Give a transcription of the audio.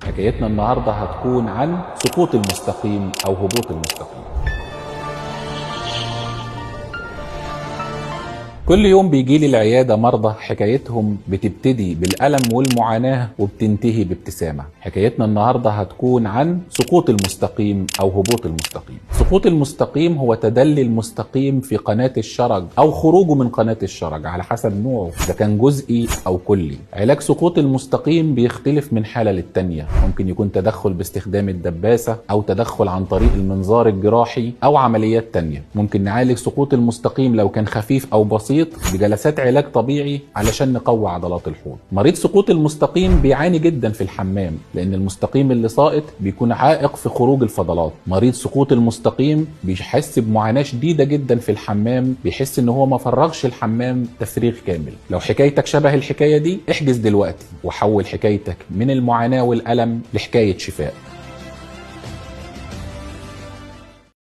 حكايتنا النهاردة هتكون عن سقوط المستقيم أو هبوط المستقيم. كل يوم بيجيلي العيادة مرضى حكايتهم بتبتدي بالألم والمعاناة وبتنتهي بابتسامة. حكايتنا النهاردة هتكون عن سقوط المستقيم أو هبوط المستقيم. سقوط المستقيم هو تدلي المستقيم في قناة الشرج أو خروجه من قناة الشرج على حسب نوعه، إذا كان جزئي أو كلي. علاج سقوط المستقيم بيختلف من حالة للتانية، ممكن يكون تدخل باستخدام الدباسة أو تدخل عن طريق المنظار الجراحي أو عمليات تانية. ممكن نعالج سقوط المستقيم لو كان خفيف أو بسيط بجلسات علاج طبيعي علشان نقوي عضلات الحوض. مريض سقوط المستقيم بيعاني جدا في الحمام لان المستقيم اللي ساقط بيكون عائق في خروج الفضلات. مريض سقوط المستقيم بيحس بمعاناة شديدة جدا في الحمام، بيحس ان هو ما فرغش الحمام تفريغ كامل. لو حكايتك شبه الحكاية دي احجز دلوقتي وحول حكايتك من المعاناة والألم لحكاية شفاء.